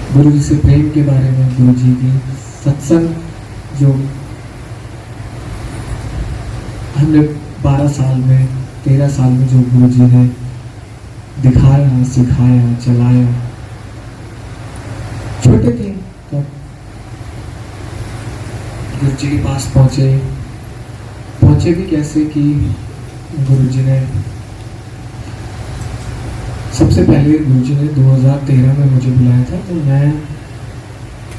गुरु जी से प्रेम के बारे में, गुरु जी की सत्संग जो हमने 12 साल में 13 साल में जो गुरु जी ने दिखाया, सिखाया, चलाया। छोटे थे तब गुरु जी के पास पहुंचे भी कैसे कि गुरु जी ने सबसे पहले गुरु जी ने 2013 में मुझे बुलाया था। तो मैं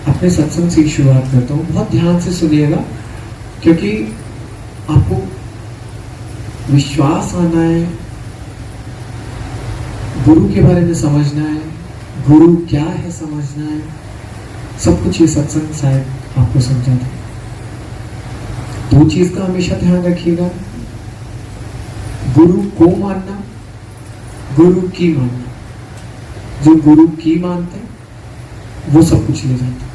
अपने सत्संग से शुरुआत करता हूँ। बहुत ध्यान से सुनिएगा क्योंकि आपको विश्वास आना है, गुरु के बारे में समझना है, गुरु क्या है समझना है। सब कुछ ये सत्संग शायद आपको समझा था। दो चीज का हमेशा ध्यान रखिएगा, गुरु को मानना, गुरु की मानना। जो गुरु की मानते हैं वो सब कुछ ले जाते हैं।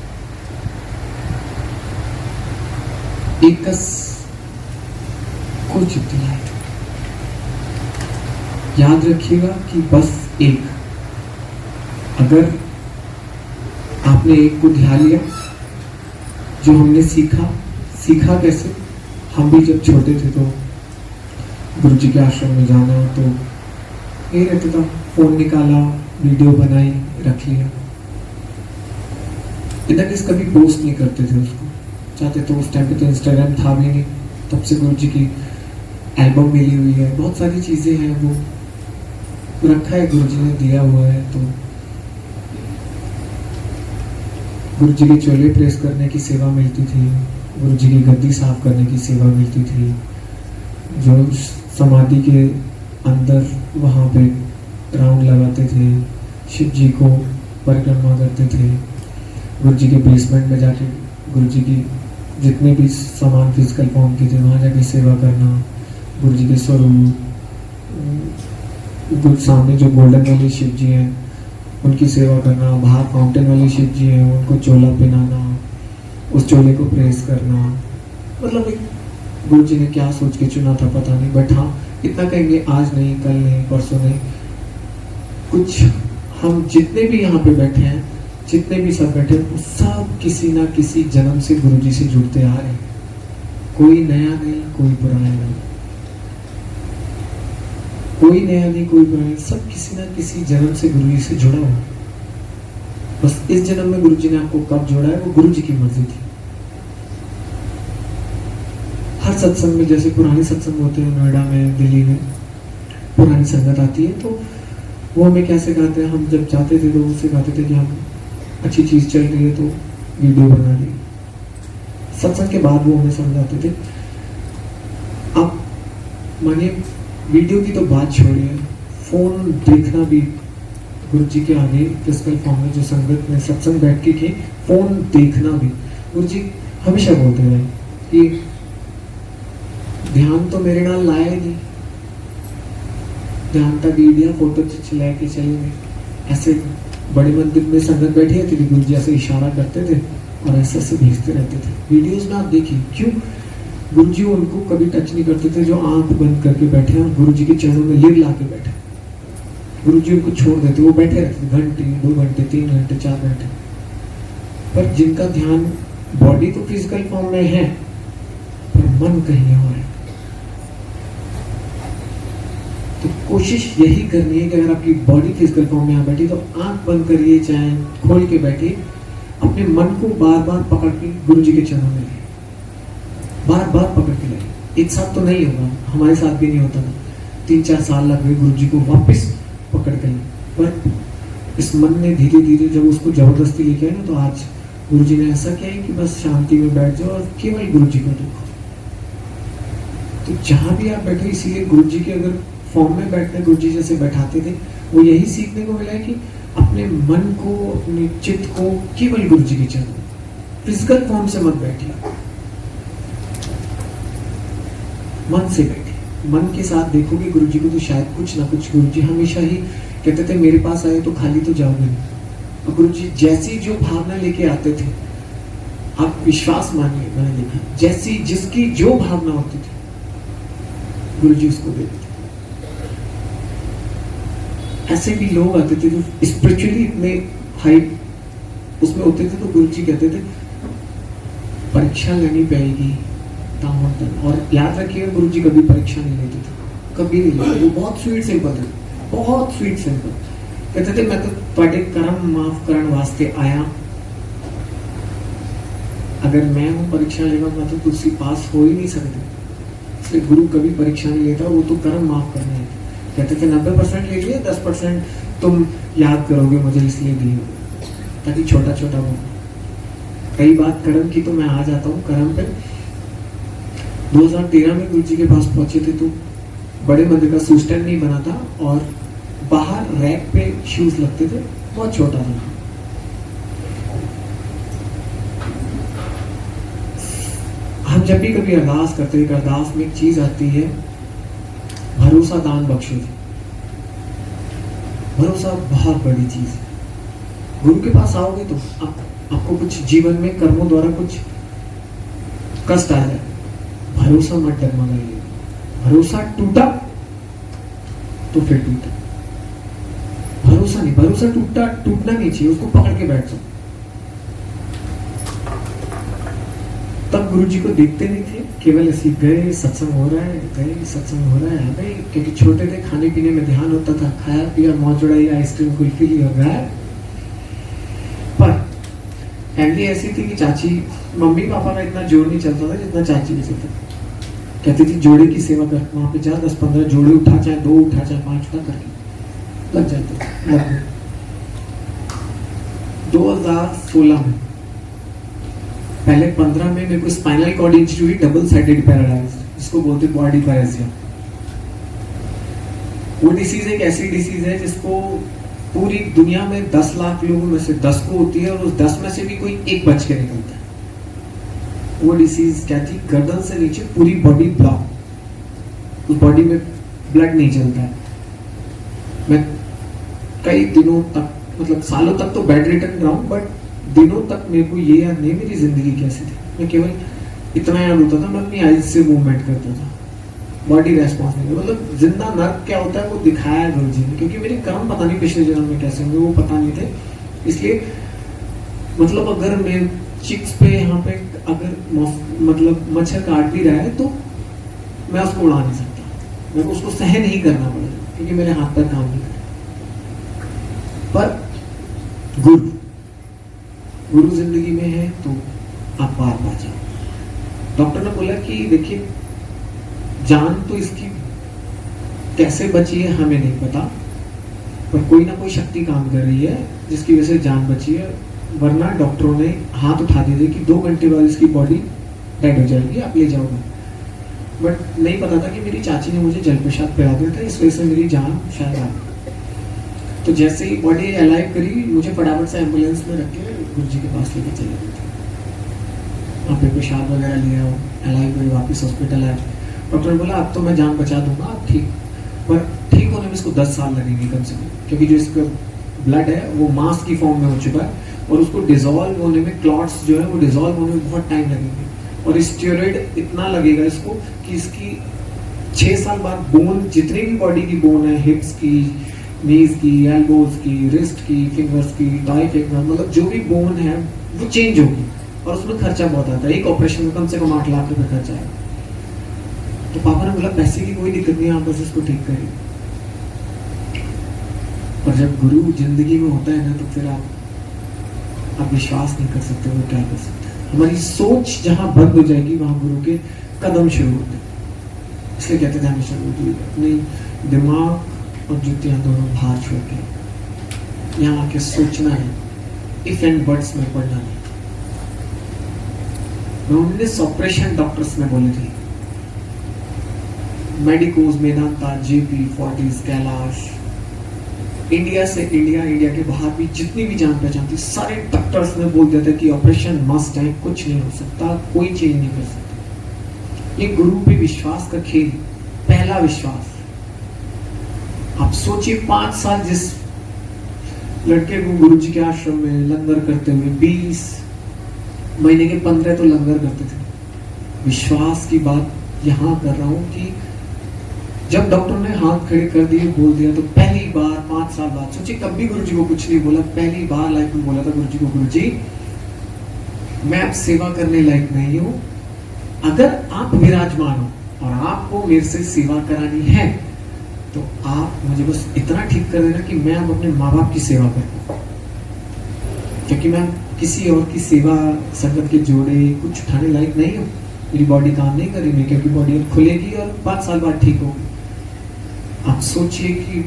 एक कस कोई चिट्ठी है, याद रखिएगा कि बस एक। अगर आपने एक को ध्यान लिया, जो हमने सीखा कैसे, हम भी जब छोटे थे तो गुरु जी के आश्रम में जाना तो ये रहता था, फोन निकाला, वीडियो बनाई, रख लिया। इतना किस कभी पोस्ट नहीं करते थे उसको, चाहते तो उस टाइम पे तो इंस्टाग्राम था भी नहीं। तब से गुरु जी की एल्बम मिली हुई है, बहुत सारी चीजें हैं, वो रखा है, गुरु जी ने दिया हुआ है। तो गुरु जी के चोले प्रेस करने की सेवा मिलती थी, गुरु जी की गद्दी साफ करने की सेवा मिलती थी। जो समाधि के अंदर वहाँ पे राउंड लगाते थे, शिव जी को परिक्रमा करते थे। गुरु जी के बेसमेंट में जाके गुरु जी की जितने भी सामान फिजिकल फॉर्म के थे वहाँ जाके सेवा करना। गुरु जी के स्वरूप, सामने जो गोल्डन वाले शिव जी हैं उनकी सेवा करना, बाहर फाउंटेन वाले शिव जी हैं उनको चोला पहनाना, उस चोले को प्रेस करना। मतलब गुरु जी ने क्या सोच के चुना था पता नहीं, बट हाँ इतना कहेंगे, आज नहीं, कल नहीं, परसों नहीं, कुछ हम जितने भी यहाँ पे बैठे हैं, जितने भी सब बैठे हैं, सब किसी ना किसी जन्म से गुरु जी से जुड़ते आ रहे हैं। कोई नया नहीं, कोई पुराना नहीं, कोई नया नहीं, कोई पुराना नहीं, सब किसी ना किसी जन्म से गुरु जी से जुड़ा हुआ। बस इस जन्म में गुरु जी ने आपको कब जोड़ा है वो गुरु जी की मर्जी थी। हर सत्संग में, जैसे पुराने सत्संग होते हैं नोएडा में, दिल्ली में पुरानी संगत आती है, तो वो हमें क्या सिखाते हैं, हम जब जाते थे तो वो सिखाते थे कि हम अच्छी चीज चल रही है तो वीडियो बना ली। सत्संग के बाद वो हमें समझाते थे, अब मानिए वीडियो की तो बात छोड़िए, फोन देखना भी गुरु जी के आगे फिजिकल फॉर्म में जो संगत में सत्संग बैठ के की, फोन देखना भी गुरु जी हमेशा बोलते रहे कि ध्यान तो मेरे नाल लाया ही नहीं, ध्यान का वीडियो फोटो चला के चलेंगे। ऐसे बड़े मंदिर में संगत बैठी रहती थी, गुरु जी ऐसे इशारा करते थे और ऐसे ऐसे भेजते रहते थे। वीडियोस ना आप देखिए, क्यों? गुरु जी उनको कभी टच नहीं करते थे जो आंख बंद करके बैठे हैं और गुरु जी के चरणों में लिर ला के बैठे। गुरु जी उनको छोड़ देते, वो बैठे रहते घंटे, 2 घंटे, 3 घंटे, 4 घंटे। पर जिनका ध्यान, बॉडी तो फिजिकल फॉर्म में है पर मन कहीं और है। तो कोशिश यही करनी है कि अगर आपकी बॉडी फिजिकल फॉर्म में यहाँ बैठी तो आंख बंद करिए, चाहे खोल के बैठिए, अपने मन को बार बार पकड़ के गुरु जी के चरणों में लाइए, बार बार पकड़ के लाइए। एक साथ तो नहीं होगा, हमारे साथ भी नहीं होता था, 3-4 साल लग गए गुरु जी को वापस पकड़ के लाए। पर इस मन ने धीरे धीरे जब उसको जबरदस्ती लेके आए ना, तो आज गुरु जी ने ऐसा किया है कि बस शांति में बैठ जाओ और केवल गुरु जी को देखो। तो जहां भी आप बैठे, इसीलिए गुरु जी के अगर फॉर्म में बैठने गुरु जी जैसे बैठाते थे, वो यही सीखने को मिला है कि अपने मन को, अपने चित्त को केवल गुरु जी के चरणों, फिजिकल फॉर्म से मत बैठिए, मन से बैठिए। मन के साथ देखोगे गुरु जी को तो शायद कुछ ना कुछ, गुरु जी हमेशा ही कहते थे मेरे पास आए तो खाली तो जाओगे। और गुरु जी जैसी जो भावना लेके आते थे, आप विश्वास मानिए, मैंने देखा, जैसी जिसकी जो भावना होती थी गुरु जी उसको देते थे। ऐसे भी लोग आते थे जो स्पिरिचुअली इतने हाई उसमें होते थे तो गुरु जी कहते थे परीक्षा लेनी पड़ेगी दामोदर। और याद रखिए गुरु जी कभी परीक्षा नहीं लेते थे, कभी नहीं लेते। वो बहुत स्वीट सिंपल थे, बहुत स्वीट सिंपल। कहते थे मैं तो ਤੁਹਾਡੇ कर्म माफ ਕਰਨ वास्ते आया, अगर मैं हूं परीक्षा लेगा मैं तो तुझसे पास हो ही नहीं सकते। इसलिए गुरु कभी परीक्षा नहीं लेता, वो तो कर्म माफ करने है। कहते थे 90% ले लिए, 10% तुम याद करोगे मुझे इसलिए दिए, ताकि छोटा छोटा हो। कई बात कर्म की तो मैं आ जाता हूँ कर्म पे। 2013 में गुरु जी के पास पहुंचे थे तो बड़े मंदिर का सूस्टैंड नहीं बना था और बाहर रैक पे शूज लगते थे, बहुत छोटा था। हम जब भी कभी अरदास करते हैं, अरदास में एक चीज आती है भरोसा दान बख्शो जी। भरोसा बहुत बड़ी चीज है। गुरु के पास आओगे तो आपको कुछ जीवन में कर्मों द्वारा कुछ कष्ट आ जाए, भरोसा मत डगमगाइए। भरोसा टूटा तो फिर टूटा, भरोसा नहीं, भरोसा टूटना नहीं चाहिए, उसको पकड़ के बैठ जाओ। तब गुरु जी को देखते नहीं थे, केवल ऐसे गए सत्संग हो रहा है, गए सत्संग हो रहा है, गए। क्योंकि छोटे थे, खाने पीने में ध्यान होता था, खाया पिया मौज उड़ाई, आइसक्रीम कुल्फी ली और गया। पर फैमिली ऐसी थी कि चाची मम्मी पापा का इतना जोर नहीं चलता था जितना चाची में चलता। कहती थी जोड़े की सेवा कर, वहां पे जा 10-15 जोड़े उठा, चाहे 2 उठा, चाहे 5 उठा, करके लग जाते। 2016 में पहले 15 में मेरे को स्पाइनल कॉर्ड इंजरी हुई, डबल साइडेड पैरालाइज, जिसको बोलते बॉडी पैरेसिया। वो डिसीज एक ऐसी डिसीज है जिसको पूरी दुनिया में 10 लाख लोगों में से 10 को होती है और उस 10 में से भी कोई एक बच के निकलता है। वो डिसीज क्या थी, गर्दन से नीचे पूरी बॉडी ब्लॉक, उस बॉडी में ब्लड नहीं चलता है। मैं कई दिनों तक, मतलब सालों तक तो बेड रिटर्न रहा हूं, बट दिनों तक मेरे को ये याद नहीं मेरी जिंदगी कैसी थी। मैं केवल इतना याद होता था, मैं अपनी आइज से मूवमेंट करता था, बॉडी रेस्पॉन्स नहीं। मतलब जिंदा नर्क क्या होता है वो दिखाया गुरु जी ने, क्योंकि मेरे कर्म पता नहीं पिछले जन्म में कैसे होंगे वो पता नहीं थे। इसलिए मतलब अगर मेरे चिक्स पे यहाँ पे अगर मतलब मच्छर काट भी रहा है तो मैं उसको उड़ा नहीं सकता, मेरे को उसको सहन ही करना पड़ेगा, क्योंकि मेरे हाथ पर काम नहीं करे। पर गुरु जिंदगी में है तो आप बार बार जाओ। डॉक्टर ने बोला कि देखिए जान तो इसकी कैसे बची है हमें नहीं पता, पर कोई ना कोई शक्ति काम कर रही है जिसकी वजह से जान बची है, वरना डॉक्टरों ने हाथ उठा दिए थे कि 2 घंटे बाद इसकी बॉडी डेड हो जाएगी, आप ले जाओगे। बट नहीं पता था कि मेरी चाची ने मुझे जल प्रसाद पिला दिया था, इस वजह से मेरी जान शायद आ गई। तो जैसे ही बॉडी अलाइव करी, मुझे फटाफट से एम्बुलेंस में रख के गुरु जी के पास लेके चले गए थे। वहाँ पे प्रसाद वगैरह लिया, अलाइव हुई, वापस हॉस्पिटल आए। डॉक्टर ने बोला अब तो मैं जान बचा दूंगा, आप ठीक, पर ठीक होने में इसको 10 साल लगेंगे कम से कम, क्योंकि जो इसका ब्लड है वो मास की फॉर्म में हो चुका है और उसको डिसॉल्व होने में, क्लॉट्स जो है वो डिसॉल्व होने में बहुत टाइम लगेंगे। और स्टेरॉइड इतना लगेगा इसको कि इसकी 6 साल बाद बोन, जितनी भी बॉडी की बोन है, हिप्स की, नीज की, एल्बोज की, रिस्ट की, फिंगर्स की, टाई फिंगर, मतलब जो भी बोन है वो चेंज होगी और उसमें खर्चा बहुत आता है। एक ऑपरेशन में कम से कम 8 लाख रुपए खर्चा है। तो पापा ने बोला पैसे की कोई दिक्कत नहीं, आप बस इसको ठीक करिए। और जब गुरु जिंदगी में होता है ना, तो फिर आप विश्वास नहीं कर सकते वो क्या कर सकते हैं। हमारी सोच जहां बंद हो जाएगी वहां गुरु के कदम शुरू होते हैं। इसलिए कहते थे हमेशा अपने दिमाग और जुतियां दोनों बाहर छोड़ के यहाँ आके सोचना है, इफ एंड बट्स में पढ़ना नहीं। उन्होंने ऑपरेशन डॉक्टर्स ने बोले थे, medicos, Medanta, JP, Fortis, Kailash, India से इंडिया के बाहर भी जितनी भी जान पहचान थी, सारे डॉक्टर्स ने बोल दिया था कि ऑपरेशन मस्ट है, कुछ नहीं हो सकता, कोई चेंज नहीं कर सकता। ये गुरु पे विश्वास का खेल, पहला विश्वास। आप सोचिए 5 साल जिस लड़के को गुरु जी के आश्रम में लंगर करते हुए, 20 महीने के 15 तो लंगर करते थे। विश्वास की बात यहां कर रहा हूं कि जब डॉक्टर ने हाथ खड़े कर दिए, बोल दिया, तो पहली बार 5 साल बाद, सोचिए कभी गुरुजी को कुछ नहीं बोला, पहली बार लाइफ में बोला था गुरुजी को, गुरुजी मैं अब सेवा करने लायक नहीं हूं, अगर आप विराजमान हो और आपको मेरे से सेवा करानी है तो आप मुझे बस इतना ठीक कर देना कि मैं अब अपने माँ बाप की सेवा करूं, क्योंकि मैं किसी और की सेवा, संगत के जोड़े कुछ उठाने लायक नहीं हूं, मेरी बॉडी काम नहीं करेगी, क्योंकि बॉडी अब खुलेगी और 5 साल बाद ठीक होगी। आप सोचिए कि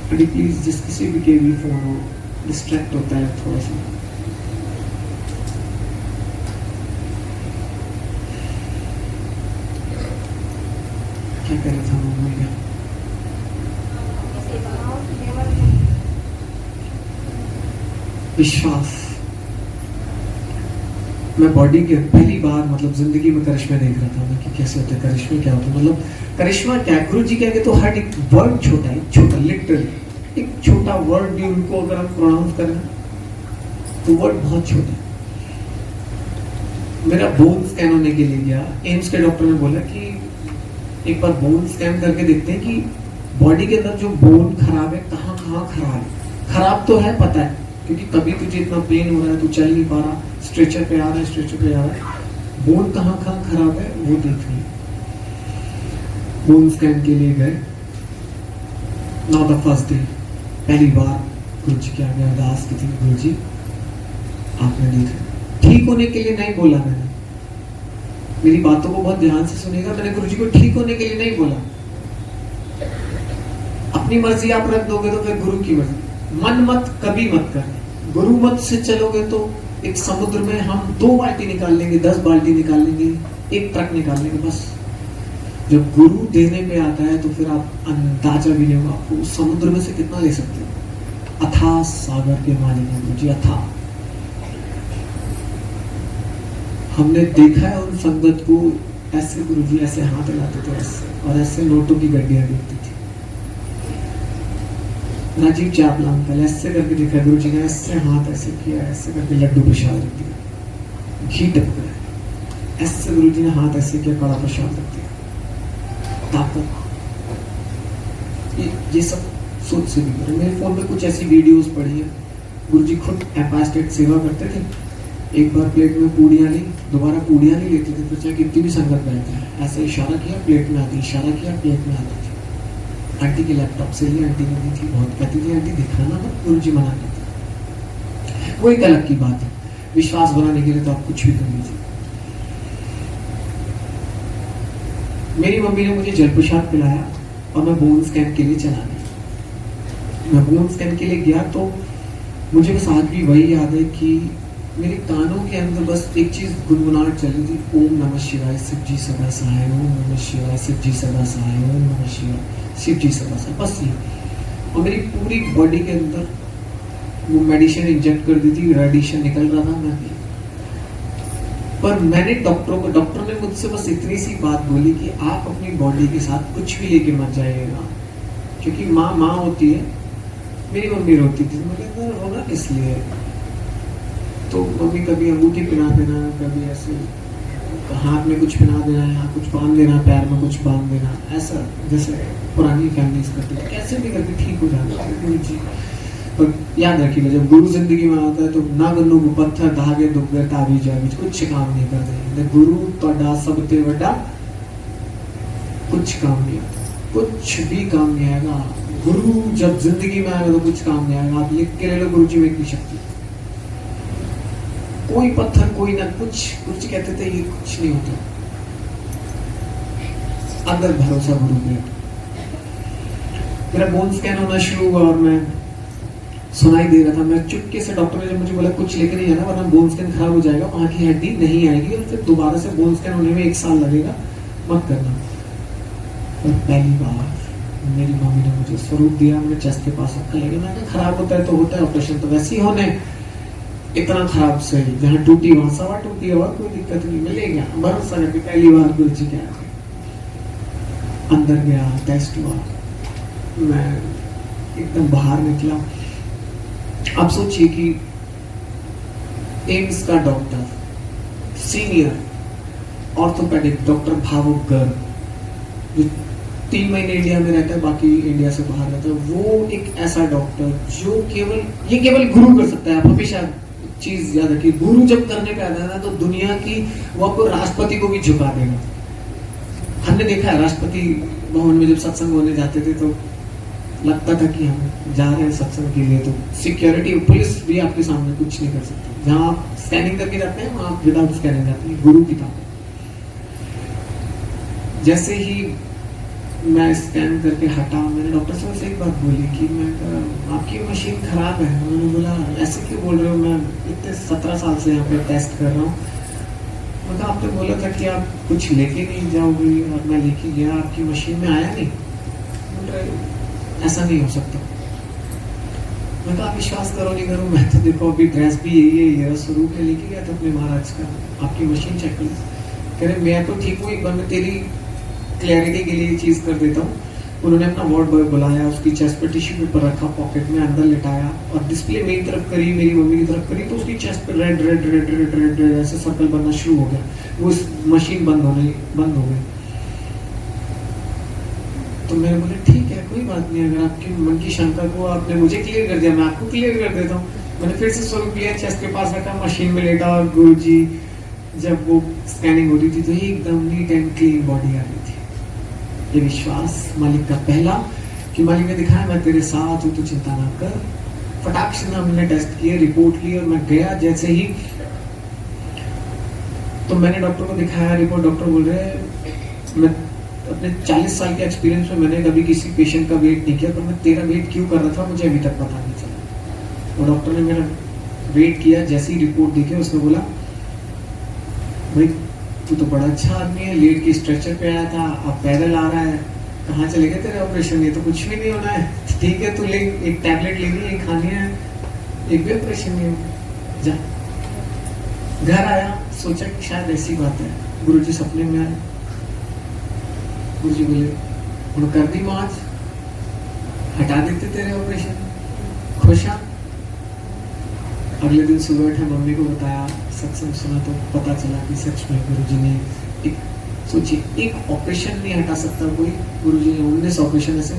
प्लीज जिस किसी भी के भी फोन हो, डिस्ट्रैक्ट होता है थोड़ा सा। क्या कह रहा था मैं? विश्वास। मैं बॉडी के पहली बार मतलब जिंदगी में करिश्मा देख रहा था मैं कि कैसे होता है करिश्मा, क्या होता है, मतलब करिश्मा क्या है। गुरु जी कहेंगे तो हर एक वर्ड छोटा है, छोटा लिटरली एक छोटा वर्ड भी उनको अगर हम प्रोनाउंस करें तो वर्ड बहुत छोटा है। मेरा बोन स्कैन होने के लिए गया, एम्स के डॉक्टर ने बोला कि एक बार बोन स्कैन करके देखते हैं कि बॉडी के अंदर जो बोन खराब है कहाँ कहाँ खराब है। खराब तो है पता है, क्योंकि कभी तुझे इतना पेन हो रहा है, तू चल नहीं पा रहा, स्ट्रेचर पे आ रहा है, स्ट्रेचर पे आ रहा है, बोन कहाँ कहाँ खराब है वो देखनी। बोन स्कैन के लिए गए, नाउ द फर्स्ट डे, पहली बार गुरु जी के आगे अरदास की थी, गुरु जी आपने देखा। ठीक होने के लिए नहीं बोला मैंने, मेरी बातों को बहुत ध्यान से सुनेगा, मैंने गुरु जी को ठीक होने के लिए नहीं बोला। अपनी मर्जी आप रख दोगे तो फिर गुरु की मर्जी, मन मत कभी मत कर। गुरु मत से चलोगे तो एक समुद्र में हम 2 बाल्टी निकाल लेंगे, 10 बाल्टी निकाल लेंगे, 1 ट्रक निकाल लेंगे बस। जब गुरु देने पे आता है तो फिर आप अंदाजा भी नहीं होगा आपको उस समुद्र में से कितना ले सकते हो। अथाह सागर के मालिक हैं गुरु जी, अथाह। हमने देखा है उन संगत को, ऐसे गुरु जी ऐसे हाथ हिलाते थे ऐसे, और ऐसे नोटों की गड्डियां गिरती थी। राजीव चावला अंकल ऐसे करके देखा, गुरु जी ने ऐसे हाथ ऐसे किया, ऐसे करके लड्डू प्रसाद रख दिया, घी टपका, ऐसे गुरु जी ने हाथ ऐसे किया, कड़ा प्रसाद रख दिया। ताकत, ये सब सोच से भी करें। मेरे फोन में कुछ ऐसी वीडियोस पड़ी है, गुरु जी खुद एपास्टेट सेवा करते थे। एक बार प्लेट में पूड़ियाँ ली, दोबारा पूड़ियाँ नहीं लेते थे, फिर चाहे कितनी भी संगत बैठे हैं, ऐसे इशारा किया प्लेट में आती, इशारा किया प्लेट में आती थी। आंटी के लैपटॉप से ली, आंटी ने दी थी, बहुत कहती थी आंटी दिखाना मत, गुरु जी मना करते। वो एक अलग की बात है, विश्वास बनाने के लिए तो आप कुछ भी कर लीजिए। मेरी मम्मी ने मुझे जल प्रसाद पिलाया और मैं बोन स्कैन के लिए चला गया। मैं बोन स्कैन के लिए गया तो मुझे बस आज भी वही याद है कि मेरे कानों के अंदर बस एक चीज गुनगुनाहट चल रही थी, ओम नमः शिवाय, शिव जी सदा सहाय, ओम नमः शिवाय, शिव जी सदा सहाय, ओम नमः शिवाय, शिव जी सदा सहाय, बस ये। और मेरी पूरी बॉडी के अंदर वो मेडिसिन इंजेक्ट कर दी थी, रेडिएशन निकल रहा था मैं। पर मैंने डॉक्टर ने मुझसे बस इतनी सी बात बोली कि आप अपनी बॉडी के साथ कुछ भी लेके मत जाइएगा, क्योंकि माँ होती है, मेरी मम्मी रोती थी, मुझे रोना इसलिए। तो मम्मी कभी अंगूठी पहना देना, कभी ऐसे हाथ में कुछ पहना देना, यहाँ कुछ बांध देना, पैर में कुछ बांध देना, ऐसा जैसे पुरानी फैमिलीज करती थी, कैसे भी करके ठीक हो जाता गुरु जी। पर याद रखिएगा, जब गुरु जिंदगी में आता है तो ना गन्नू को पत्थर धागे दुख गए ताबीज आबीज कुछ काम नहीं करते। गुरु तोड़ा सबते बड़ा कुछ काम नहीं आता, कुछ भी काम नहीं आएगा। गुरु जब जिंदगी में आएगा तो कुछ काम नहीं आएगा। आप लिख के ले लो, गुरु जी में इतनी शक्ति, कोई पत्थर कोई ना कुछ। गुरु जी कहते थे ये कुछ नहीं होता, अंदर भरोसा गुरु पे। मेरा बोन स्कैन होना शुरू हुआ और मैं सुनाई दे रहा था, मैं चुपके से, डॉक्टर ने जब मुझे बोला कुछ लेकर नहीं जाना वरना बोन स्कैन खराब हो जाएगा, वहां की हड्डी नहीं आएगी और फिर दोबारा से बोन स्कैन होने में 1 साल लगेगा, मत करना। पर पहली बार मेरी मम्मी ने मुझे स्वरूप दिया, मुझे चेस्ट के पास रखा, लेकिन मैंने खराब होता है तो होता है, ऑपरेशन तो वैसे ही होने, इतना खराब से जहाँ टूटी वहां सवा टूटी और कोई दिक्कत नहीं, मिलेगा भरोसा करके। पहली बार गुरु जी के अंदर गया, टेस्ट हुआ, मैं एकदम बाहर निकला। आप सोचिए कि एम्स का डॉक्टर, सीनियर ऑर्थोपेडिक डॉक्टर भावुक गर्ग, जो 3 महीने इंडिया में रहता है, बाकी इंडिया से बाहर रहता है, वो एक ऐसा डॉक्टर जो केवल गुरु कर सकता है। आप हमेशा चीज याद रखिए, गुरु जब करने पे आता है ना, तो दुनिया की वो आपको राष्ट्रपति को भी झुका देगा। हमने देखा है राष्ट्रपति भवन में जब सत्संग होने जाते थे तो लगता था कि हम जा रहे हैं सत्संग के लिए, तो सिक्योरिटी पुलिस भी आपके सामने कुछ नहीं कर सकती। जहां आप स्कैनिंग करके जाते हैं वहां आप विदाउट स्कैनिंग जाते हैं, गुरु की ताकत। जैसे ही मैं स्कैन करके हटा, मैंने डॉक्टर साहब से एक बात बोली कि मैं आपकी मशीन खराब है। उन्होंने बोला ऐसे क्यों बोल रहे हो, मैं इतने 17 साल से यहाँ पे टेस्ट कर रहा हूँ। मतलब आपने बोला था कि आप कुछ लेके नहीं जाओगे, और मैं लेके गया, आपकी मशीन में आया नहीं। बोल रहे ऐसा नहीं हो सकता। मैं कहा आप विश्वास करो नहीं करो, मैं तो देखो अभी ड्रेस भी यही है, ये स्वरूप में लेके गया था अपने महाराज का, आपकी मशीन चेक कर। कह रहे मैं तो ठीक हूँ, एक बार मैं तेरी क्लैरिटी के लिए चीज कर देता हूँ। उन्होंने अपना वार्ड बॉय बुलाया, उसकी चेस्ट पे टिश्यू पेपर रखा, पॉकेट में अंदर लिटाया और डिस्प्ले मेरी तरफ करी, मेरी मम्मी की तरफ करी, तो उसकी चेस्ट पे red red red red red red ऐसे सर्कल बनना शुरू हो गया। वो मशीन बंद हो गई। तो मैंने बोले ठीक है कोई बात नहीं, अगर आपकी मन की शंका को आपने मुझे क्लियर कर दिया, मैं आपको क्लियर कर देता हूँ। मैंने फिर से स्वरूप लिया, चेस्ट के पास रखा, मशीन में लेटा, और गुरुजी जब वो स्कैनिंग हो रही थी तो ही एकदम नीट एंड क्लीन बॉडी आ रही थी। ये विश्वास मालिक का पहला, कि मालिक ने दिखाया मैं तेरे साथ हूँ, तो चिंता ना कर। फटाक से हमने टेस्ट किए, रिपोर्ट ली, और मैं गया जैसे ही तो मैंने डॉक्टर को दिखाया रिपोर्ट। डॉक्टर बोल रहे मैं अपने 40 साल के एक्सपीरियंस में मैंने कभी किसी पेशेंट का वेट नहीं किया, तो मैं तेरा वेट क्यों कर रहा था मुझे अभी तक पता नहीं चला। और डॉक्टर ने मेरा वेट किया, जैसी रिपोर्ट देखी उसने बोला भाई तू तो बड़ा अच्छा आदमी है, लेट के स्ट्रेचर पे आया था, अब पैदल आ रहा है, कहाँ चले गए तेरे ऑपरेशन? ये तो कुछ भी नहीं होना है, ठीक है तू ले, एक टैबलेट लेनी है, एक खानी है, एक भी ऑपरेशन नहीं हो, जा। घर आया, सोचा कि शायद ऐसी बात है। गुरुजी सपने में आए, गुरुजी बोले उन्होंने कर दी मौज, हटा देते तेरे ऑपरेशन, खुश आ। अगले दिन सुबह उठे, मम्मी को बताया, सत्संग सुना तो पता चला कि सच में गुरुजी ने एक सोचिए एक ऑपरेशन नहीं हटा सकता कोई, गुरुजी ने 19 ऑपरेशन ऐसे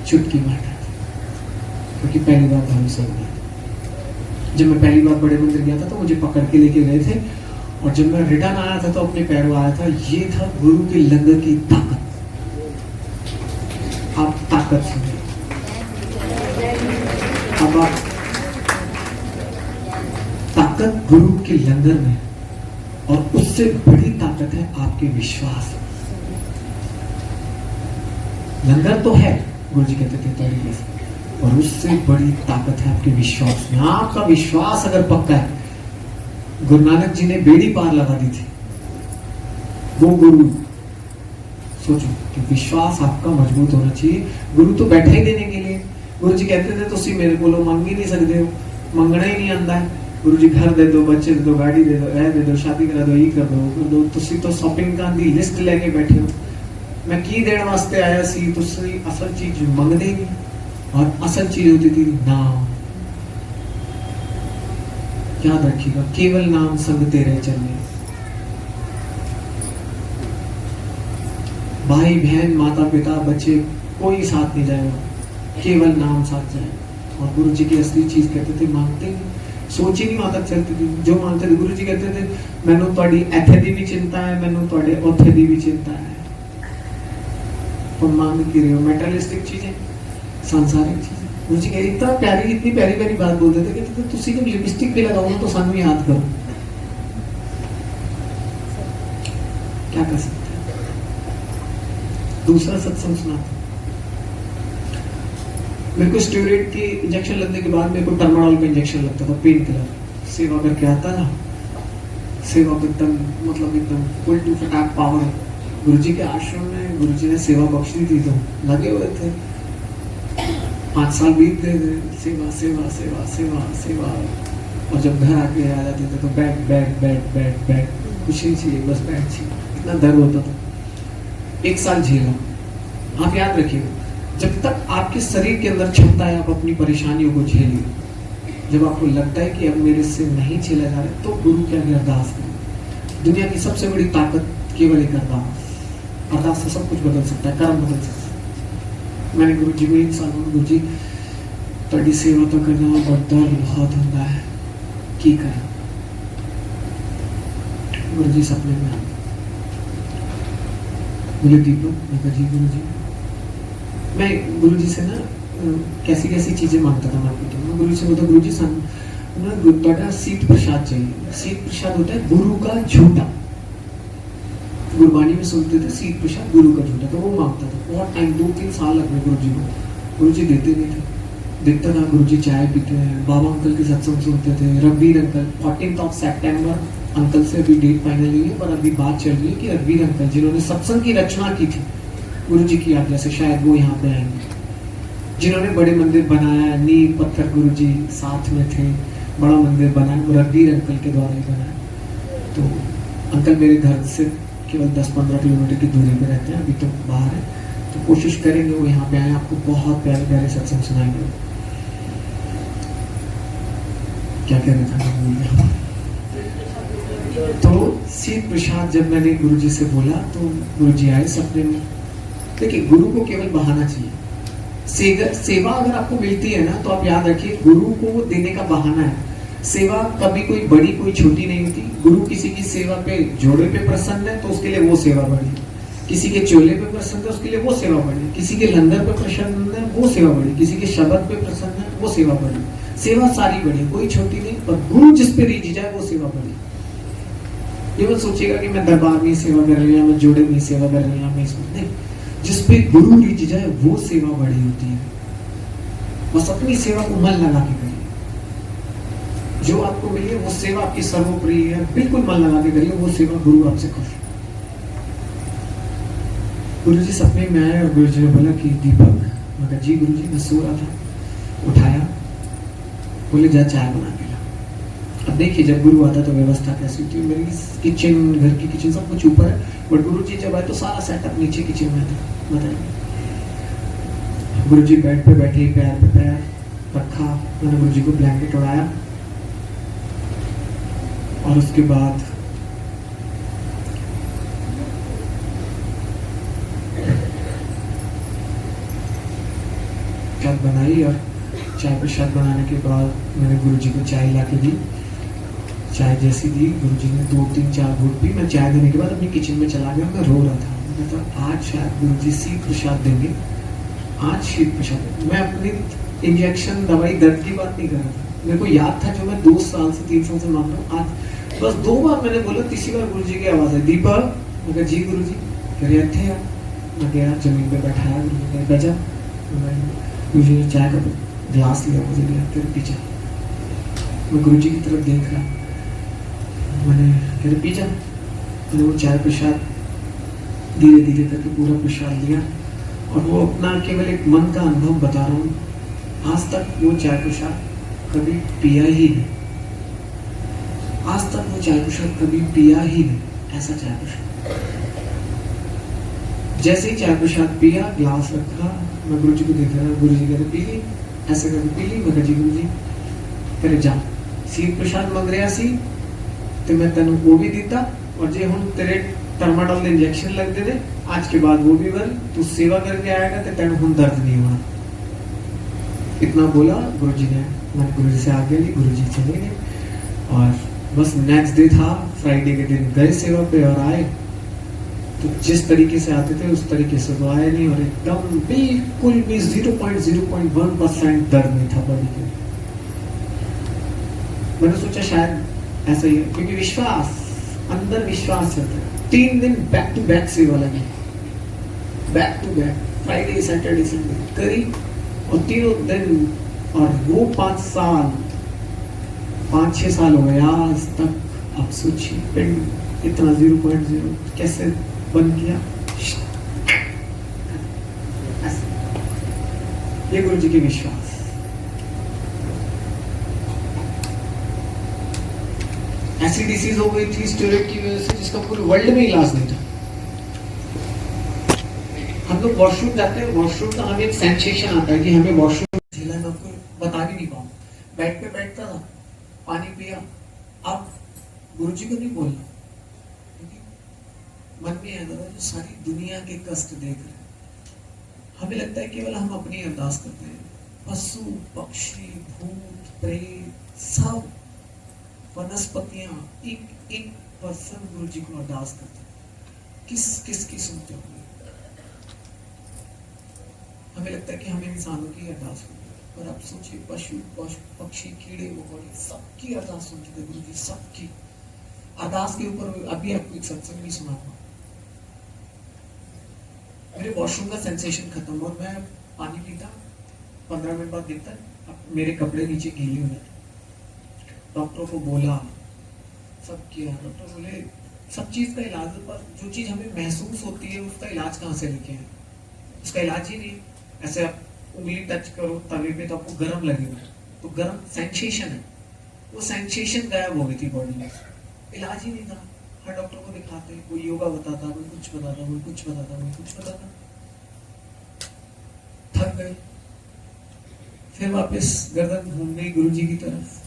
चुटकी में हटा दिया, क्योंकि पहली बार भरोसा हो गया। जब मैं पहली बार बड़े मंदिर गया था तो मुझे पकड़ के लेके गए थे, और जब मैं रिटर्न आया था तो अपने पैरों आया था। ये था गुरु के लंगर की ताकत। आप ताकत सुनिए, अब आप ताकत गुरु के लंगर में, और उससे बड़ी ताकत है आपके विश्वास। लंगर तो है, गुरुजी कहते थे तरीके से, और उससे बड़ी ताकत है आपके विश्वास में। आपका विश्वास अगर पक्का है, गुरु नानक जी ने बेड़ी पार लगा दी थी, वो गुरु। सोचो कि विश्वास आपका मजबूत होना चाहिए। गुरु तो बैठे ही देने के लिए। गुरु जी कहते थे तुसी मेरे को मंग ही नहीं सकते हो, मंगना ही नहीं आता है। गुरु जी घर दे दो, बच्चे दे दो, गाड़ी दे दो, दे दो, शादी करा दो, ये कर दो, वो कर दो, तुसी तो शॉपिंग का दी लिस्ट लेके बैठे हो। मैं की देने वास्ते आया सी, तुसी असल चीज मंग देगी, और असल चीज होती थी नाम। याद रखिएगा, केवल नाम संग तेरे चलने। भाई बहन माता पिता बच्चे कोई साथ नहीं जाएगा, केवल नाम साथ जाए। और गुरु जी की असली चीज कहते थे मांगते ही, सोच ही नहीं वहां तक चलती थी। जो मानते थे, गुरु जी कहते थे मैनू तुहाडी इत्थे दी भी चिंता है, मैनू तुहाडे उत्थे दी भी चिंता है। तो मांग की रहे हो मेटेरियलिस्टिक चीजें, सांसारिक चीजें। गुरु जी इतना प्यारी, इतनी प्यारी प्यारी बात बोलते थे कि तुसी जब लिपस्टिक भी लगाओ तो सानू याद करो। क्या कर सकते हैं। दूसरा सत्संग सुनाते, मेरे को स्टेरॉइड की इंजेक्शन लगने के बाद मेरे को टर्माडोल का इंजेक्शन लगता था, पेन किलर। सेवा करके आता था, सेवा एकदम मतलब एकदम फुल टू फटाक पावर। गुरुजी के आश्रम में गुरुजी ने सेवा बख्शी थी, तो लगे हुए थे। 5 साल बीत गए, सेवा सेवा सेवा सेवा सेवा। और जब घर आके आ जाते थे तो बैठ बैठ बैठ बैठ बैठ, कुछ नहीं चाहिए, बस बैठ चाहिए। इतना दर्द होता था। 1 साल झेला। आप याद रखिएगा, जब तक आपके शरीर के अंदर क्षमता है, आप अपनी परेशानियों को झेलिए। जब आपको लगता है कि अब मेरे से नहीं झेला जा रहा, तो गुरु के आगे अरदास करें। दुनिया की सबसे बड़ी ताकत केवल एक अरदास। अरदास से सब कुछ बदल सकता है, कर्म बदल सकता है। मैंने गुरु जी को एक साल में गुरु जी तड़ी सेवा तो करना बड़ा बहुत होता है की करा। गुरु जी सपने में आए, बोले दीपक, मैं कहा जी गुरु जी। मैं गुरु जी से ना कैसी कैसी चीजें मांगता था, मैं आपको तो गुरु जी से बोलता, गुरु जी ना सीत प्रसाद चाहिए। सीत प्रसाद होता है गुरु का झूठा, गुरबानी में सुनते थे सीत प्रसाद गुरु का झूठा, तो वो मांगता था बहुत टाइम, 2-3 साल लग गए गुरु जी को। गुरु जी देते नहीं थे। देखता था गुरु जी चाय पीते हैं, बाबा अंकल के सत्संग सुनते थे, रघुवीर अंकल 14 सितंबर अंकल से अभी डेट फाइनल हुई है, पर अभी बात चल रही है कि रघुवीर अंकल जिन्होंने सत्संग की रचना की थी गुरु जी की आज्ञा से, शायद वो यहाँ पे आएंगे। जिन्होंने बड़े मंदिर बनाया, नींव पत्थर गुरु जी साथ में थे, बड़ा मंदिर बनाया, वो रघुवीर अंकल के द्वारा ही बनाया। तो अंकल मेरे घर से केवल 10-15 किलोमीटर की दूरी पे रहते हैं, अभी तो बाहर है, तो कोशिश करेंगे वो यहाँ पे आए, आपको बहुत प्यारे प्यारे सत्संग सुनाएंगे। क्या कह रहे थे, भूल गया। तो सीत प्रसाद जब मैंने गुरु जी से बोला तो गुरु जी आए सपने में। देखिए गुरु को केवल बहाना चाहिए। सेवा अगर आपको मिलती है ना, तो आप याद रखिए गुरु को वो देने का बहाना है। सेवा कभी कोई बड़ी कोई छोटी नहीं होती। गुरु किसी की सेवा पे जोड़े पे प्रसन्न है तो उसके लिए वो सेवा बढ़ी, किसी के चोले पे प्रसन्न है उसके लिए वो सेवा बढ़ी, किसी के लंगर पे प्रसन्न है वो सेवा बढ़ी, किसी के शब्द पे प्रसन्न है वो सेवा बढ़ी। सेवा सारी बढ़ी, कोई छोटी नहीं, पर गुरु जिस पे रीझ जाए वो सेवा बढ़ी। ये मत सोचिएगा कि मैं दरबार में सेवा कर रही हूँ, मैं जोड़े में सेवा कर रही हूँ, मैं इसमें नहीं। जिस पे गुरु रीझ जाए वो सेवा बड़ी होती है। बस अपनी सेवा को मन लगा के करिए, जो आपको मिली है वो सेवा आपकी सर्वोप्रिय है, बिल्कुल मन लगा के करिए, वो सेवा गुरु आपसे खुश। गुरु जी सपने में आए और गुरु जी ने बोला कि दीपक, मगर जी गुरु जी मैं सो रहा था, उठाया, बोले जा चाय बना के ला। अब देखिए जब गुरु आता तो व्यवस्था कैसी होती है, मेरी किचन, घर की किचन सब कुछ ऊपर है, बट गुरु जी जब आए तो सारा सेटअप नीचे किचन में था। बताइए, गुरु जी बेड पे बैठे, पैर पे पैर रखा, मैंने गुरु जी को ब्लैंकेट उड़ाया और उसके बाद चाय बनाई और चाय प्रसाद बनाने के बाद मैंने गुरु जी को चाय ला के दी। चाय जैसी दी, गुरु जी ने 2-3-4 घूंट पी। मैं चाय देने के बाद अपनी किचन में चला गया, मैं रो रहा था। मैं कहता आज शायद गुरु जी शीत प्रसाद देंगे, आज शीत प्रसाद। मैं अपनी इंजेक्शन दवाई दर्द की बात नहीं कर रहा था, मेरे को याद था जो मैं 2 साल से 3 साल से मांग रहा हूँ। आज बस 2 बार मैंने बोला, तीसरी बार गुरु जी की आवाज है, दीपक। मैं कहा जी गुरु जी। कह रहे थे यार। मैं गया जमीन पे बैठाया, गुरु जी ने बजा, गुरु जी ने चाय का ग्लास लिया, मुझे लिया, फिर पीछा। मैं गुरु जी की तरफ देख रहा, मैंने कह रहे पीछा, मैंने वो चाय प्रसाद धीरे धीरे करके पूरा प्रसाद लिया और वो अपना केवल एक मन का अनुभव बता रहा हूँ। आज तक वो चाय प्रसाद कभी पिया ही नहीं, आज तक वो चाय प्रसाद कभी पिया ही नहीं, ऐसा चाय प्रसाद। जैसे ही चाय प्रसाद पिया, ग्लास रखा, मैं गुरु जी को देख रहा, गुरु जी कह रहे पी ली, ऐसे करके पी ली। मैं जी गुरु जी कह रहे जा शीत प्रसाद मंग रहा सी तो मैं तेन वो भी दीता, और जे हुण तेरे टर्माडोल इंजेक्शन लग दे, आज के बाद वो भी बन, तू सेवा करके आएगा तो तेन हुण दर्द नहीं होना। इतना बोला गुरु जी ने, मैंने गुरु जी से आगे ली, गुरु जी चले गए। और बस नेक्स्ट डे था, फ्राइडे के दिन गए सेवा पे और आए तो जिस तरीके से आते थे उस तरीके से तो आए नहीं, और एकदम बिल्कुल भी 0.01% दर्द नहीं था बॉडी के। मैंने सोचा शायद ऐसा ही है, क्योंकि विश्वास, अंदर विश्वास चलता है। 3 दिन बैक टू बैक सेवा लगी, back to back, Friday Saturday Sunday करी, और 3 दिन, और वो 5-6 साल हो गए आज तक। आप सोचिए पिंड इतना 0.0 कैसे बन गया। ये गुरु जी के विश्वास। ऐसी डिसीज हो गई थी स्टेरॉइड की वजह से जिसका पूरे वर्ल्ड में इलाज नहीं था। हम लोग वॉशरूम जाते हैं, वॉशरूम का हमें एक सेंसेशन आता है कि हमें वॉशरूम झेला, मैं आपको बता भी नहीं पाऊँ। बेड पे बैठता था, पानी पिया, अब गुरु जी को नहीं बोलना, मन में आता था जो सारी दुनिया के कष्ट देख रहे हैं। हमें लगता है केवल हम अपनी अरदास करते हैं, पशु पक्षी भूत प्रेत सब वनस्पतियां एक एक पर्सन गुरु जी को अरदास करते हैं। किस की सुनते होंगे? हमें लगता है कि हमें इंसानों की अरदास होगी, पर आप सोचिए पशु पक्षी कीड़े मकोड़े सबकी अरदास सुनते थे गुरु जी, सबकी अरदास के ऊपर। अभी आपको एक सत्संग भी सुनाऊंगा। मेरे वॉशरूम का सेंसेशन खत्म हुआ, मैं पानी पीता 15 मिनट बाद देखता अब मेरे कपड़े नीचे गीले हो जाते। डॉक्टर को बोला, सब किया, डॉक्टर बोले सब चीज का इलाज, पर जो चीज हमें महसूस होती है उसका इलाज कहाँ से लेके आए? उसका इलाज ही नहीं। ऐसे आप उंगली टच करो तवे पे तो आपको गर्म लगेगा, तो गर्म सेंसेशन है, वो सेंसेशन गायब हो गई थी बॉडी में, इलाज ही नहीं था। हर डॉक्टर को दिखाते, कोई योगा बताता, कोई कुछ बताता, कोई कुछ बताता, कोई कुछ बताता, थक गए। फिर वापस गर्दन घूम गई गुरु जी की तरफ।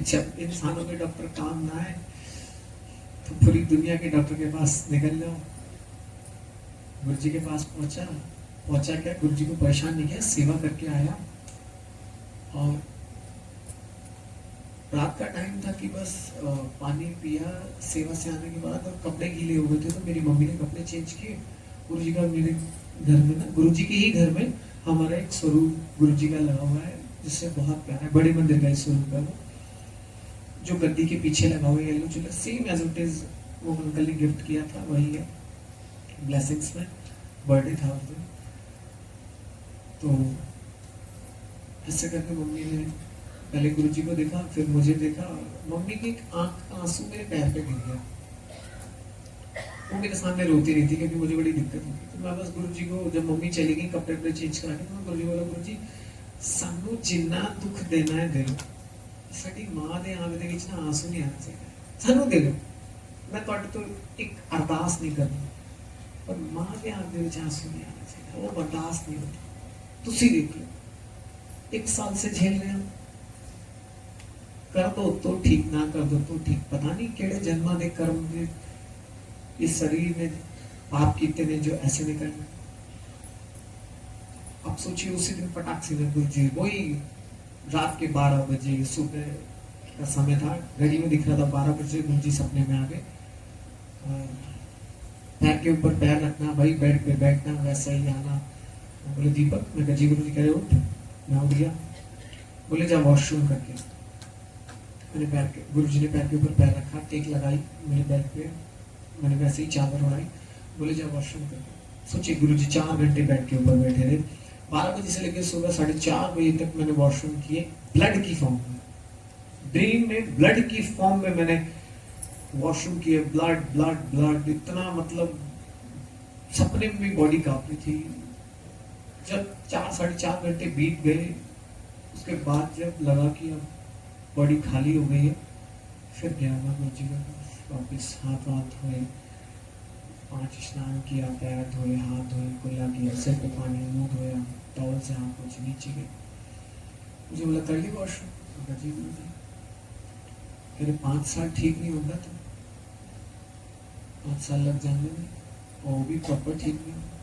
जब इंसानों के डॉक्टर काम ना आए तो पूरी दुनिया के डॉक्टर के पास निकल जाओ। गुरु जी के पास पहुंचा क्या, गुरु जी को परेशान नहीं किया, सेवा करके आया। और रात का टाइम था कि बस पानी पिया सेवा से आने के बाद, और कपड़े गीले हो गए थे तो मेरी मम्मी ने कपड़े चेंज किए। गुरु जी का मेरे घर में ना, गुरु जी के ही घर में हमारा एक स्वरूप गुरु जी का लगा हुआ है, जिससे बहुत प्यारा है, बड़े मंदिर का स्वरूप है वो, जो गद्दी के पीछे लगा हुआ है येलो चूल्हा, सेम एज इट इज वो अंकल ने गिफ्ट किया था, वही है ब्लेसिंग्स में, बर्थडे था उस दिन। तो ऐसे करके मम्मी ने पहले गुरु जी को देखा, फिर मुझे देखा। मम्मी की एक आंख का आंसू मेरे पैर पे गिर गया। वो मेरे सामने रोती रही थी क्योंकि मुझे बड़ी दिक्कत होती। तो मैं बस गुरु जी को, जब मम्मी चली गई कपड़े वपड़े चेंज करा के, तो मैं गुरु जी बोला, गुरु जी सानू जिन्ना दुख देना है दे लो, साडी मां दे आंख दे विच ना आंसू नहीं आना चाहिए, सानू दे लो। मैं तुहाडे तो एक अरदास नहीं करनी, पर मां दे आंख दे विच आंसू नहीं आना चाहिए, वो बर्दाश्त नहीं होता। तुसी देख लो, 1 साल से झेल रहे हो, कर दो तो ठीक, ना कर दो तो ठीक। पता नहीं केड़े जन्मा दे कर्म दे इस शरीर में पाप किए ने जो ऐसे निकलने। अब सोचिए उसी दिन फटाक से गुरु जी, वही रात के 12 बजे सुबह का समय था, घड़ी में दिख रहा था 12 बजे, गुरु जी सपने में आ गए। पैर के ऊपर पैर रखना, भाई बेड पे बैठना, वैसा ही आना। बोले दीपक, मैं कहा जी। गुरु जी कह रहे उठ, मैं उठ गया। बोले जा वॉशरूम करके। मैंने पैर के, गुरु जी ने पैर के ऊपर पैर रखा, टेक लगाई मेरे बैग पे, मैंने वैसे ही चादर उड़ाई, बोले जा वॉशरूम करके। सोचिए गुरु जी 4 घंटे बैठ के ऊपर बैठे रहे, 12 बजे से लेकर सुबह 4:30 बजे तक मैंने वॉशरूम किए, ब्लड की फॉर्म में, ड्रीम में ब्लड की फॉर्म में मैंने वॉशरूम किए। ब्लड ब्लड ब्लड, इतना मतलब सपने में भी बॉडी कांप रही थी। जब 4-4.5 घंटे बीत गए, उसके बाद जब लगा कि अब बॉडी खाली हो गई है, फिर गया मैं गुरु जी के पास वापिस। हाथ धोए, 5 स्नान किया, पैर धोए, हाथ धोए, कुल्ला किया, सिर पे पानी, मुंह धोया, टॉवल से हाथ पोंछे, नीचे गए। मुझे बोला कर ली वॉशरूम? जी गुरु जी। कह रहे 5 साल ठीक नहीं होगा तो 5 साल लग जाने में, और वो भी प्रॉपर ठीक नहीं होगा।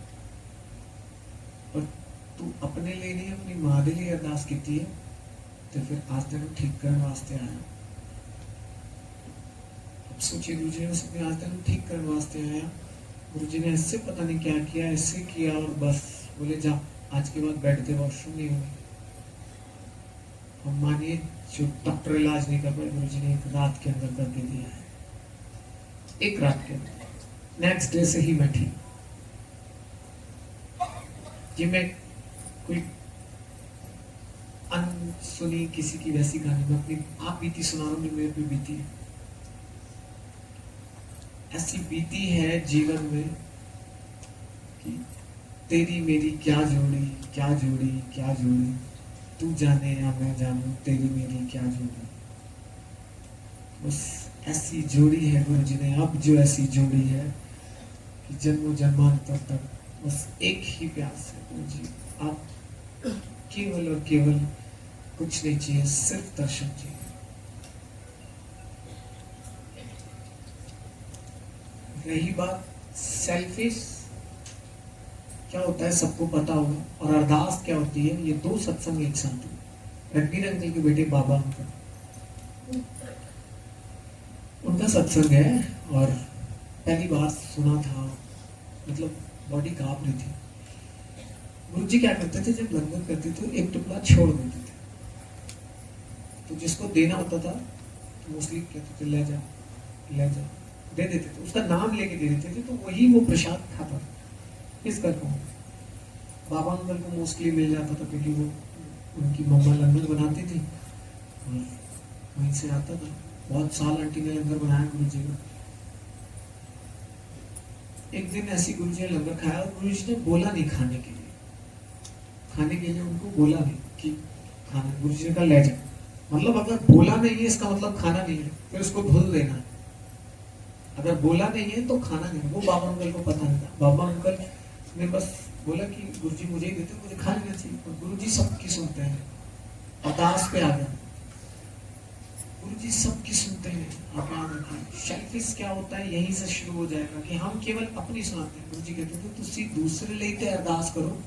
और तू अपने लिए नहीं अपनी मां दे लिए अरदास की है, तो फिर आज तेन ठीक करने वास्ते आया। अब सोचिए गुरु जी ने आज तेन ठीक करने वास्ते आया, गुरु जी ने ऐसे पता नहीं क्या किया, ऐसे किया, और बस बोले जा आज के बाद बेड पे वॉशरूम नहीं होगी। हम मानिए जो डॉक्टर इलाज नहीं कर पाए, गुरु जी ने 1 रात के अंदर करके दिया है, 1 रात के अंदर। नेक्स्ट डे से ही मैं ठीक। जी मैं कोई अनसुनी किसी की वैसी कहानी, मैं अपनी आप बीती सुना रहा हूँ, मेरे पे बीती है, ऐसी बीती है जीवन में कि तेरी मेरी क्या जोड़ी, क्या जोड़ी, क्या जोड़ी, तू जाने या मैं जानूं, तेरी मेरी क्या जोड़ी। बस ऐसी जोड़ी है गुरु जी ने अब, जो ऐसी जोड़ी है कि जन्मों जन्मांतर तक बस एक ही प्यास है गुरु जी, आप केवल और केवल कुछ नहीं चाहिए, सिर्फ दर्शन चाहिए। रही बात सेल्फिश क्या होता है सबको पता होगा, और अरदास क्या होती है, ये दो सत्संग एक साथ हुए। रणबीर अंकल के बेटे बाबा अंकल, उनका सत्संग है और पहली बार सुना था, मतलब बॉडी कांप रही थी। गुरु जी क्या करते थे, जब लंगर करते थे एक टुकड़ा छोड़ देते थे, तो जिसको देना होता था तो मोस्टली कहते थे ले जा दे देते थे, उसका नाम लेके दे देते थे, तो वही वो प्रसाद खाता था। इस कर को बाबा अंकल को मोस्टली मिल जाता था, क्योंकि वो उनकी मम्मा लंगर बनाती थी और वहीं से आता था। बहुत साल आंटी ने लंगर बनाया गुरु जी का। एक दिन ऐसी गुरु जी ने लंगर खाया और गुरु जी ने बोला नहीं खाने के लिए उनको बोला नहीं कि खाना, गुरु जी ने कहा ले जा। मतलब अगर बोला नहीं है इसका मतलब खाना नहीं है, फिर उसको भूल देना है। अगर बोला नहीं है तो खाना नहीं है। वो बाबा अंकल को पता नहीं था। बाबा अंकल ने बस बोला कि गुरु जी मुझे ही देते, मुझे खा लेना चाहिए। और गुरु जी सबकी सुनते हैं। अरदास पे आ गया, गुरु जी सबकी सुनते हैं। आप याद रखिए, सेल्फिश क्या होता है यहीं से शुरू हो जाएगा कि हम केवल अपनी सुनाते हैं। गुरु जी कहते थे तुसी दूसरे लेते अरदास करो।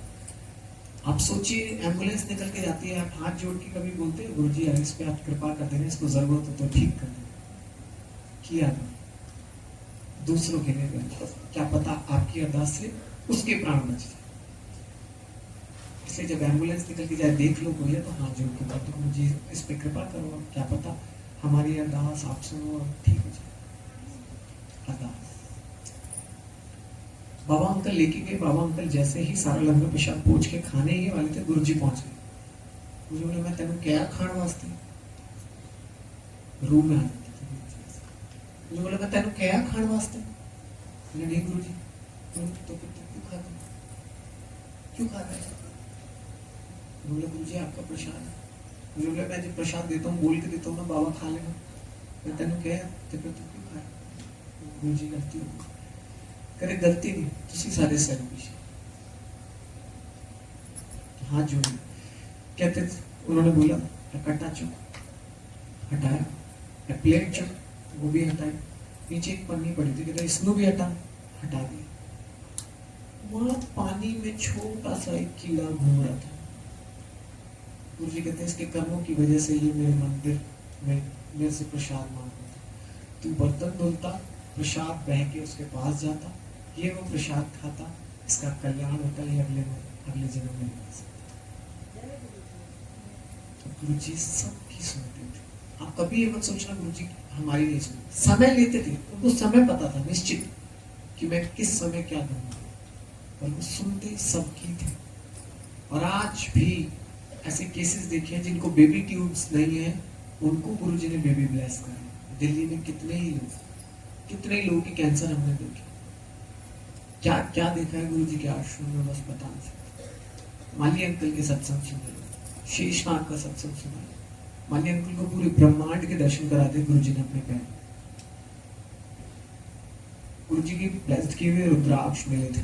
आप सोचिए, एम्बुलेंस निकल के जाती है, आप हाथ जोड़ के कभी बोलते हैं गुरु जी यार इस पे आप कृपा कर देना, इसको जरूरत हो तो ठीक कर देना। किया दूसरों के लिए, क्या पता आपकी अरदास से उसके प्राण बच जाए। इसलिए जब एम्बुलेंस निकल के जाए देख लो कोई है तो हाथ जोड़ के तो मुझे इस पे कृपा करो, क्या पता हमारी अरदास आप सुनो और ठीक हो जाए। अरदास बाबा अंकल लेके गए। बाबा अंकल जैसे ही सारा लंगर प्रसाद पहुंच के खाने ही वाले थे, गुरु जी पहुंच गए। गुरु बोले मैं तेन क्या खाण वास्ते, रूम में आ जाते थे। गुरु बोले मैं तेन क्या खाण वास्ते, नहीं गुरु जी तो क्यों खाता है? बोले गुरु जी आपका प्रसाद है। गुरु बोले मैं जब प्रसाद देता हूँ बोल के देता हूँ ना बाबा खा लेना, मैं तेन क्या तो क्यों खाया? गुरु जी गलती हो करे, गलती नहीं तुसी सारे सेल्फिश। हाथ जोड़े कहते थे। उन्होंने बोला कट्टा चुप हटाया, प्लेट चुप वो भी हटाई, नीचे एक पन्नी पड़ी थी, कहते इसको भी हटा दिया। वहां पानी में छोटा सा एक कीड़ा घूम रहा था। गुरु जी कहते हैं इसके कर्मों की वजह से ये मेरे मंदिर में मेरे से प्रसाद मांगता था। तू बर्तन धुलता, प्रसाद बह के उसके पास जाता, ये वो प्रसाद खाता, इसका कल्याण होता है, अगले जन्म में मिल सकता। तो गुरु जी सबकी सुनते थे। आप कभी ये मत सोचना गुरु जी हमारी नहीं सुनते, समय लेते थे, उनको समय पता था निश्चित कि मैं किस समय क्या दूंगा, पर वो सुनते सबकी थे। और आज भी ऐसे केसेस देखे हैं जिनको बेबी ट्यूब्स नहीं है, उनको गुरु जी ने बेबी ब्लेस करा। दिल्ली में कितने ही लोगों के कैंसर हमने देखे। क्या क्या देखा है गुरु जी के आश्रम में, बस बता नहीं सकते। माली अंकल के सत्संग सुने, शेषनाग का सत्संग सुना, माली अंकल को पूरे ब्रह्मांड के दर्शन कराते गुरु जी ने अपने पैर। गुरु जी की ब्लेस्ड किए हुए रुद्राक्ष मिले थे,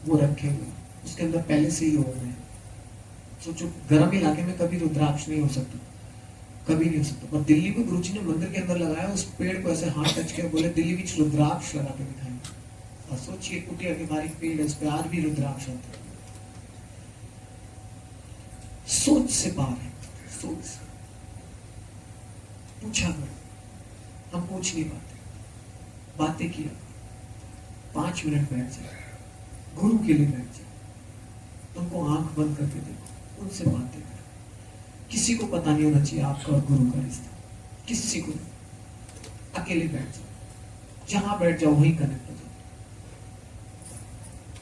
वो रखे हुए, उसके अंदर पहले से ही ओम है। सोचो गर्म इलाके में कभी रुद्राक्ष नहीं हो सकता, कभी नहीं हो सकता। पर दिल्ली में गुरु जी ने मंदिर के अंदर लगाया, उस पेड़ को ऐसे हाथ टच किया, बोले दिल्ली में रुद्राक्ष लगा के दिखाएंगे। और सोचिए कुटिया के बारीक पेड़ है, उस पर आज भी रुद्राक्ष होते हैं। सोच से पार है, सोच से पूछा कर हम पूछ नहीं पाते, बातें किया 5 मिनट बैठ जाए, गुरु के लिए बैठ जाए, तुमको आंख बंद करके देखो, उनसे बातें करो। किसी को पता नहीं होना चाहिए आपका और गुरु का रिश्ता, किसी को नहीं। अकेले बैठ जाओ, जहां बैठ जाओ वहीं कनेक्ट हो जाओ।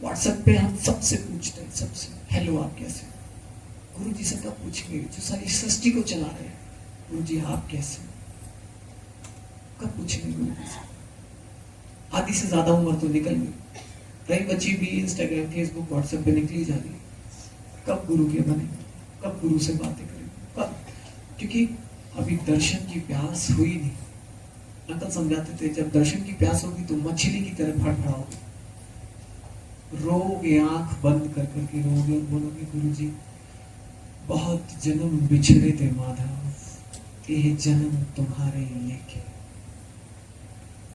व्हाट्सएप पे हम सबसे पूछते हैं, सबसे हेलो आप कैसे, गुरु जी से कब पूछेंगे जो सारी सृष्टि को चला रहे हैं, गुरु जी आप कैसे, कब पूछेंगे गुरु जी से? आधी से ज्यादा उम्र तो निकल गई, कई बच्ची भी इंस्टाग्राम फेसबुक व्हाट्सएप पे निकली जा रही है। कब गुरु के बनेंगे, कब गुरु से बातें करेंगे, कब? क्योंकि अभी दर्शन की प्यास हुई नहीं। अंकल समझाते थे जब दर्शन की प्यास होगी तो मछली की तरह फड़फड़ाओगे, रोगे, आंख बंद कर करके रोगे और बोलोगे गुरु जी बहुत जन्म बिछड़े थे माधव, ये जन्म तुम्हारे लेके